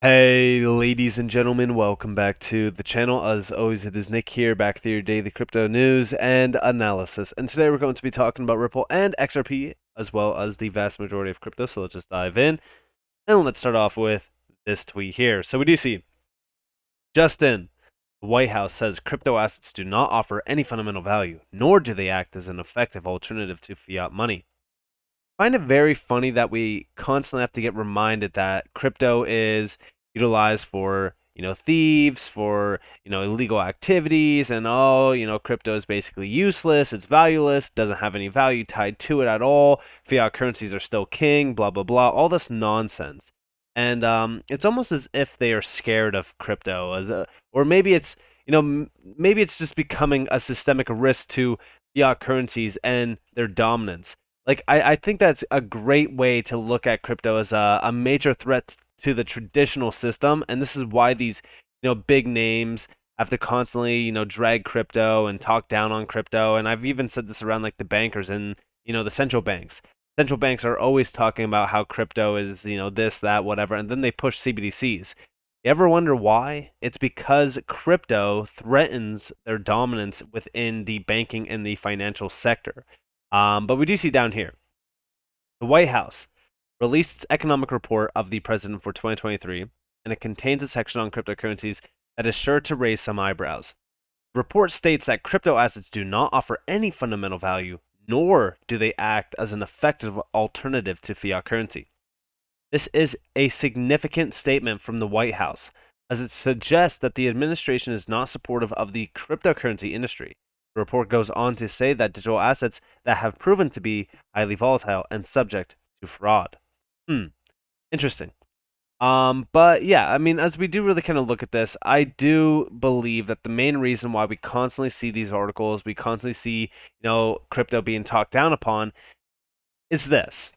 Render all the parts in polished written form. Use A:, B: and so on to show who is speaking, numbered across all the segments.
A: Hey, ladies and gentlemen, welcome back to the channel. As always, it is Nick here, back with your daily crypto news and analysis. And today we're going to be talking about Ripple and XRP, as well as the vast majority of crypto. So let's just dive in. And let's start off with this tweet here. So we do see Justin, the White House says crypto assets do not offer any fundamental value, nor do they act as an effective alternative to fiat money. I find it very funny that we constantly have to get reminded that crypto is utilized for thieves, for illegal activities, and crypto is basically useless, it's valueless, doesn't have any value tied to it at all, fiat currencies are still king, blah blah blah, all this nonsense. And it's almost as if they are scared of crypto, or maybe it's maybe it's just becoming a systemic risk to fiat currencies and their dominance. Like, I think that's a great way to look at crypto as a major threat to the traditional system, and this is why these big names have to constantly drag crypto and talk down on crypto. And I've even said this around like the bankers and the central banks. Central banks are always talking about how crypto is this, that, whatever, and then they push CBDCs. You ever wonder why? It's because crypto threatens their dominance within the banking and the financial sector. But we do see down here, the White House released its economic report of the president for 2023, and it contains a section on cryptocurrencies that is sure to raise some eyebrows. The report states that crypto assets do not offer any fundamental value, nor do they act as an effective alternative to fiat currency. This is a significant statement from the White House, as it suggests that the administration is not supportive of the cryptocurrency industry. The report goes on to say that digital assets that have proven to be highly volatile and subject to fraud. Interesting. But yeah, I mean, as we do really kind of look at this, I do believe that the main reason why we constantly see these articles, we constantly see, crypto being talked down upon, is this.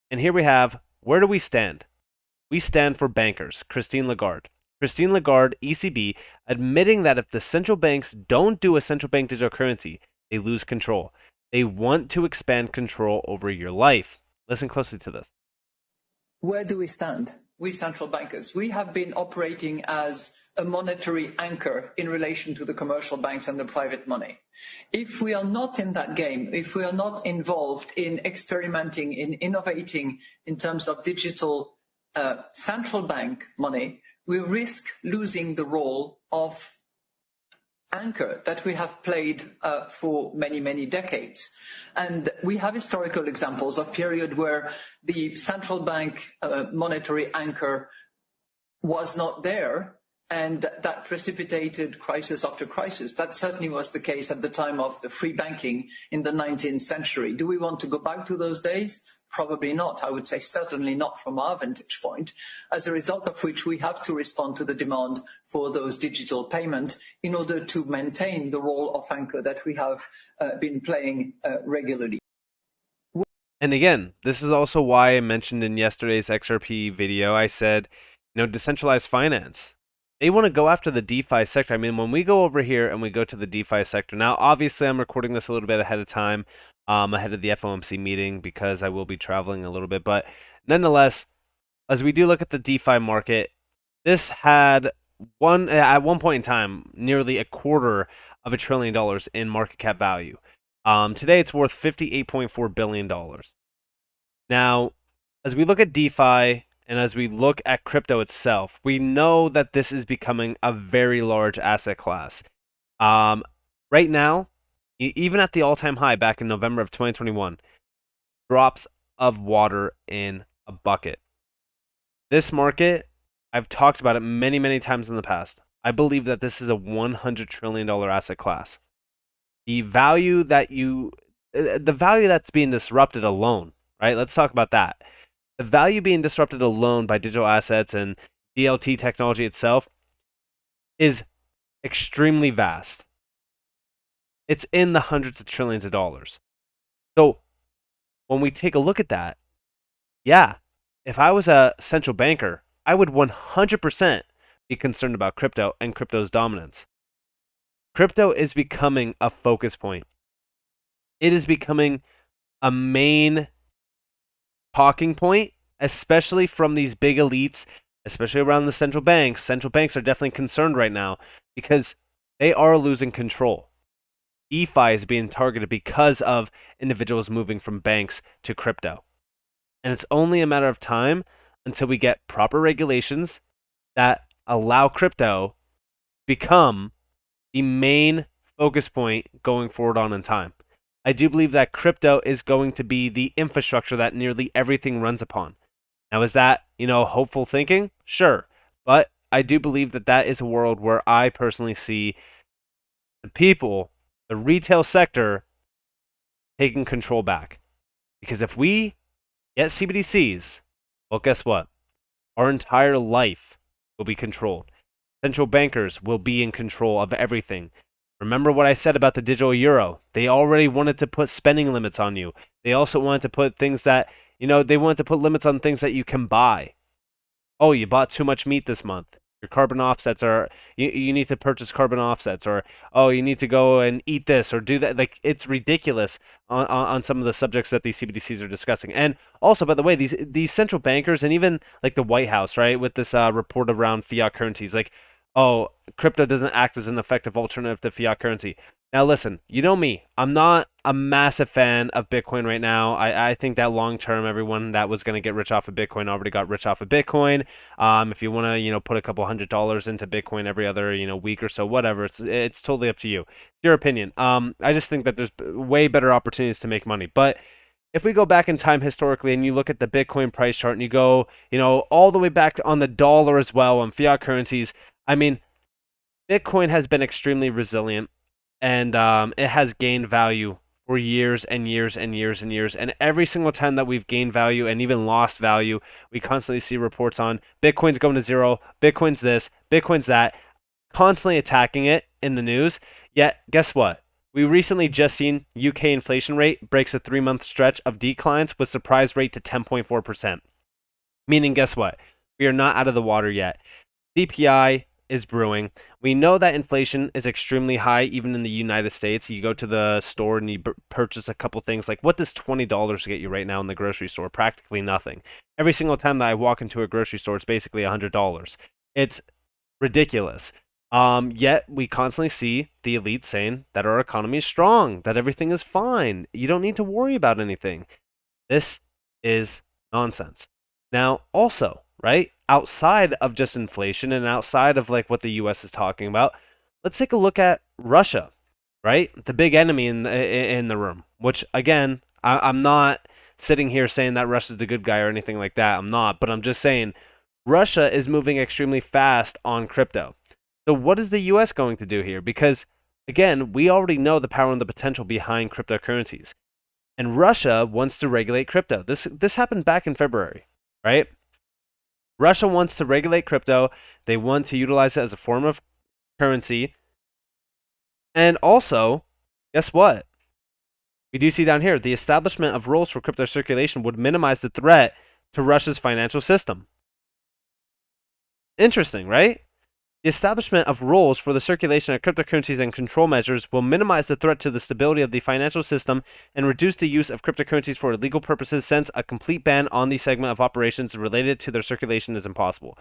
A: And here we have, where do we stand? We stand for bankers, Christine Lagarde. Christine Lagarde, ECB, admitting that if the central banks don't do a central bank digital currency, they lose control. They want to expand control over your life. Listen closely to this.
B: Where do we stand? We central bankers. We have been operating as a monetary anchor in relation to the commercial banks and the private money. If we are not in that game, if we are not involved in experimenting, in innovating in terms of digital central bank money, we risk losing the role of anchor that we have played for many, many decades. And we have historical examples of period where the central bank monetary anchor was not there, and that precipitated crisis after crisis. That certainly was the case at the time of the free banking in the 19th century. Do we want to go back to those days? Probably not. I would say certainly not from our vantage point, as a result of which we have to respond to the demand for those digital payments in order to maintain the role of anchor that we have been playing regularly.
A: And again, this is also why I mentioned in yesterday's XRP video, I said, decentralized finance. They want to go after the DeFi sector. I mean, when we go over here and we go to the DeFi sector, now obviously I'm recording this a little bit ahead of time, ahead of the FOMC meeting because I will be traveling a little bit. But nonetheless, as we do look at the DeFi market, this had at one point in time nearly $250 billion in market cap value. Today it's worth $58.4 billion. Now, as we look at DeFi and as we look at crypto itself, we know that this is becoming a very large asset class. Right now, even at the all-time high back in November of 2021, drops of water in a bucket. This market, I've talked about it many, many times in the past. I believe that this is a $100 trillion asset class. The value that's being disrupted alone, right? Let's talk about that. The value being disrupted alone by digital assets and DLT technology itself is extremely vast. It's in the hundreds of trillions of dollars. So when we take a look at that, yeah, if I was a central banker, I would 100% be concerned about crypto and crypto's dominance. Crypto is becoming a focus point. It is becoming a main talking point, especially from these big elites especially around the central banks. Central banks are definitely concerned right now because they are losing control. DeFi is being targeted because of individuals moving from banks to crypto. And it's only a matter of time until we get proper regulations that allow crypto become the main focus point going forward on in time. I do believe that crypto is going to be the infrastructure that nearly everything runs upon. Now, is that, hopeful thinking? Sure. But I do believe that that is a world where I personally see the people, the retail sector, taking control back. Because if we get CBDCs, well, guess what? Our entire life will be controlled. Central bankers will be in control of everything. Remember what I said about the digital euro? They already wanted to put spending limits on you. They also wanted to put things that, they wanted to put limits on things that you can buy. Oh, you bought too much meat this month. Your carbon offsets are, you need to purchase carbon offsets, or oh, you need to go and eat this or do that. Like, it's ridiculous on some of the subjects that these CBDCs are discussing. And also, by the way, these central bankers and even like the White House, right, with this report around fiat currencies, like, oh, crypto doesn't act as an effective alternative to fiat currency. Now, listen, you know me. I'm not a massive fan of Bitcoin right now. I think that long term, everyone that was going to get rich off of Bitcoin already got rich off of Bitcoin. If you want to, put a couple $100s into Bitcoin every other, week or so, whatever, it's totally up to you. It's your opinion. I just think that there's way better opportunities to make money. But if we go back in time historically and you look at the Bitcoin price chart and you go, all the way back on the dollar as well on fiat currencies, I mean, Bitcoin has been extremely resilient and it has gained value for years and years and years and years. And every single time that we've gained value and even lost value, we constantly see reports on Bitcoin's going to zero, Bitcoin's this, Bitcoin's that, constantly attacking it in the news. Yet, guess what? We recently just seen UK inflation rate breaks a 3-month stretch of declines with surprise rate to 10.4%. Meaning, guess what? We are not out of the water yet. CPI is brewing. We know that inflation is extremely high, even in the United States. You go to the store and you purchase a couple things. Like, what does $20 get you right now in the grocery store? Practically nothing. Every single time that I walk into a grocery store, it's basically $100. It's ridiculous. Yet we constantly see the elite saying that our economy is strong, that everything is fine. You don't need to worry about anything. This is nonsense. Now, also, right, outside of just inflation and outside of like what the US is talking about, let's take a look at Russia, right? The big enemy in the room, which again, I'm not sitting here saying that Russia's the good guy or anything like that. I'm not, but I'm just saying Russia is moving extremely fast on crypto. So what is the US going to do here? Because again, we already know the power and the potential behind cryptocurrencies. And Russia wants to regulate crypto. This happened back in February, right? Russia wants to regulate crypto. They want to utilize it as a form of currency. And also, guess what? We do see down here the establishment of rules for crypto circulation would minimize the threat to Russia's financial system. Interesting, right? The establishment of rules for the circulation of cryptocurrencies and control measures will minimize the threat to the stability of the financial system and reduce the use of cryptocurrencies for illegal purposes, since a complete ban on the segment of operations related to their circulation is impossible.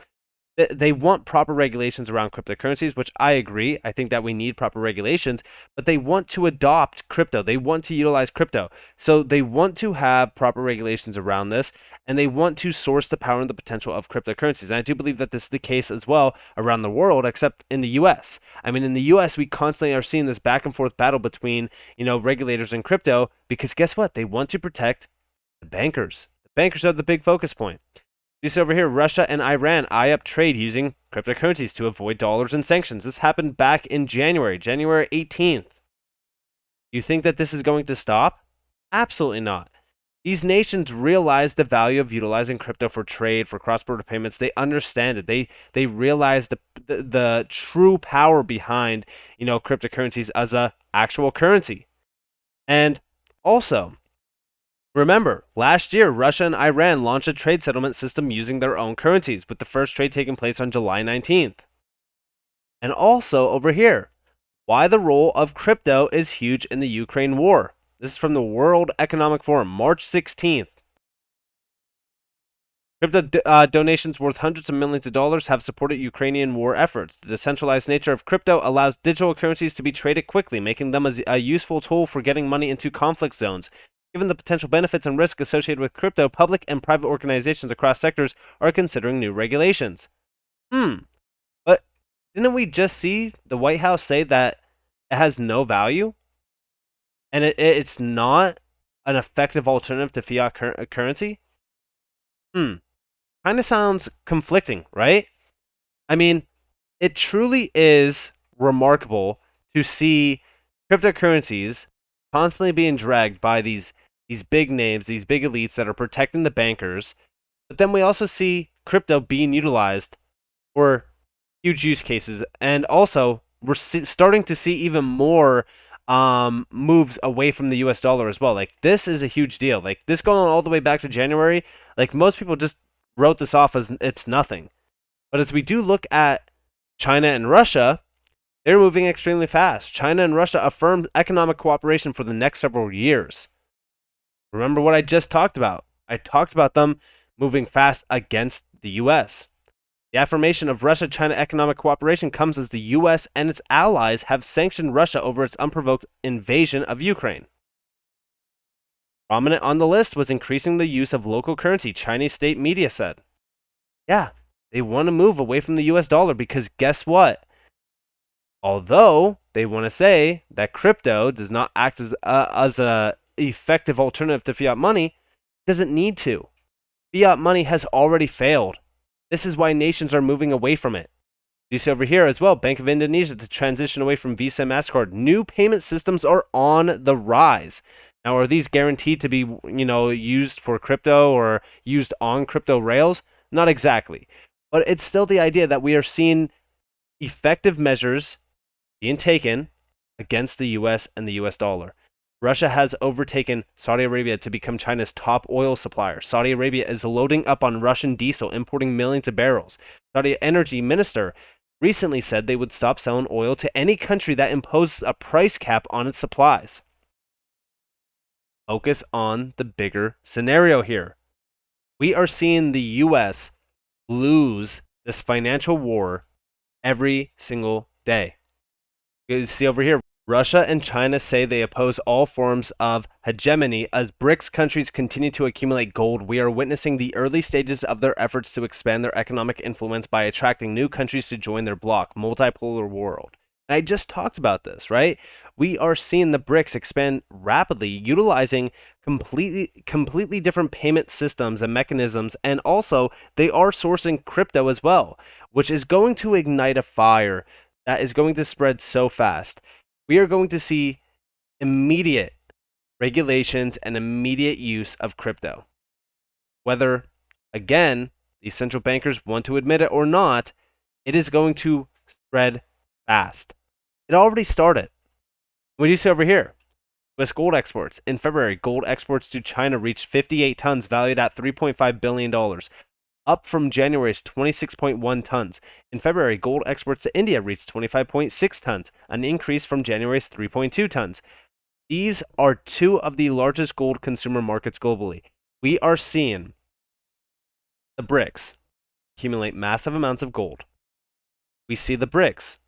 A: They want proper regulations around cryptocurrencies, which I agree. I think that we need proper regulations, but they want to adopt crypto. They want to utilize crypto. So they want to have proper regulations around this, and they want to source the power and the potential of cryptocurrencies. And I do believe that this is the case as well around the world, except in the US. I mean, in the US, we constantly are seeing this back and forth battle between, regulators and crypto, because guess what? They want to protect the bankers. The bankers are the big focus point. You see over here, Russia and Iran eye up trade using cryptocurrencies to avoid dollars and sanctions. This happened back in January 18th. Do you think that this is going to stop? Absolutely not. These nations realize the value of utilizing crypto for trade, for cross-border payments. They understand it. They realize the true power behind, cryptocurrencies as a actual currency. And also, remember, last year, Russia and Iran launched a trade settlement system using their own currencies, with the first trade taking place on July 19th. And also, over here, why the role of crypto is huge in the Ukraine war. This is from the World Economic Forum, March 16th. Crypto donations worth hundreds of millions of dollars have supported Ukrainian war efforts. The decentralized nature of crypto allows digital currencies to be traded quickly, making them a useful tool for getting money into conflict zones. Given the potential benefits and risk associated with crypto, public and private organizations across sectors are considering new regulations. But didn't we just see the White House say that it has no value and it's not an effective alternative to fiat currency? Kind of sounds conflicting, right? I mean, it truly is remarkable to see cryptocurrencies constantly being dragged by these big names, these big elites that are protecting the bankers. But then we also see crypto being utilized for huge use cases, and also we're starting to see even more moves away from the U.S. dollar as well. Like this is a huge deal. Like this going all the way back to January. Like most people just wrote this off as it's nothing. But as we do look at China and Russia, they're moving extremely fast. China and Russia affirmed economic cooperation for the next several years. Remember what I just talked about? I talked about them moving fast against the US. The affirmation of Russia China economic cooperation comes as the US and its allies have sanctioned Russia over its unprovoked invasion of Ukraine. Prominent on the list was increasing the use of local currency, Chinese state media said. Yeah, they want to move away from the US dollar because guess what? Although they want to say that crypto does not act as a effective alternative to fiat money, it doesn't need to. Fiat money has already failed. This is why nations are moving away from it. You see over here as well, Bank of Indonesia to transition away from Visa and MasterCard. New payment systems are on the rise. Now, are these guaranteed to be, used for crypto or used on crypto rails? Not exactly. But it's still the idea that we are seeing effective measures being taken against the US and the US dollar. Russia has overtaken Saudi Arabia to become China's top oil supplier. Saudi Arabia is loading up on Russian diesel, importing millions of barrels. Saudi energy minister recently said they would stop selling oil to any country that imposes a price cap on its supplies. Focus on the bigger scenario here. We are seeing the US lose this financial war every single day. You see over here, Russia and China say they oppose all forms of hegemony as BRICS countries continue to accumulate gold. We are witnessing the early stages of their efforts to expand their economic influence by attracting new countries to join their bloc, multipolar world. And I just talked about this, right? We are seeing the BRICS expand rapidly, utilizing completely different payment systems and mechanisms, and also they are sourcing crypto as well, which is going to ignite a fire that is going to spread so fast. We are going to see immediate regulations and immediate use of crypto. Whether, again, these central bankers want to admit it or not, it is going to spread fast. It already started. What do you see over here? U.S. gold exports. In February, gold exports to China reached 58 tons, valued at $3.5 billion, up from January's 26.1 tons. In February, gold exports to India reached 25.6 tons, an increase from January's 3.2 tons. These are two of the largest gold consumer markets globally. We are seeing the BRICS accumulate massive amounts of gold. We see the BRICS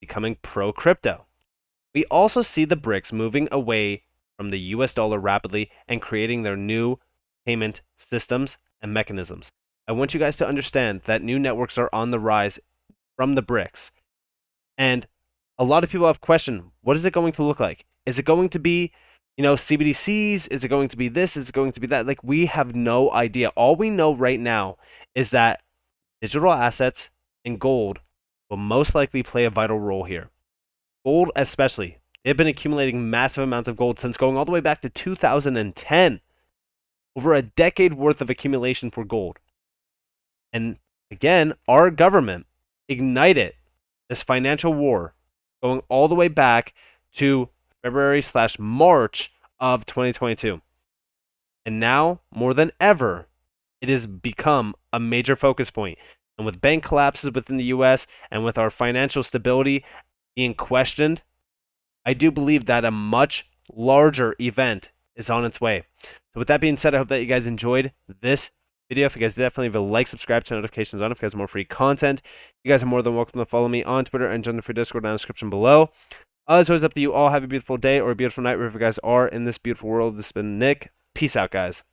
A: becoming pro-crypto. We also see the BRICS moving away from the US dollar rapidly and creating their new payment systems and mechanisms. I want you guys to understand that new networks are on the rise from the BRICS. And a lot of people have questioned, what is it going to look like? Is it going to be, CBDCs? Is it going to be this? Is it going to be that? Like, we have no idea. All we know right now is that digital assets and gold will most likely play a vital role here. Gold especially. They've been accumulating massive amounts of gold since going all the way back to 2010. Over a decade worth of accumulation for gold. And again, our government ignited this financial war going all the way back to February/March of 2022. And now, more than ever, it has become a major focus point. And with bank collapses within the US and with our financial stability being questioned, I do believe that a much larger event is on its way. So with that being said, I hope that you guys enjoyed this video. If you guys definitely leave a like, subscribe, turn notifications on if you guys want more free content. You guys are more than welcome to follow me on Twitter and join the free Discord down in the description below. As always, up to you all. Have a beautiful day or a beautiful night wherever you guys are in this beautiful world. This has been Nick. Peace out, guys.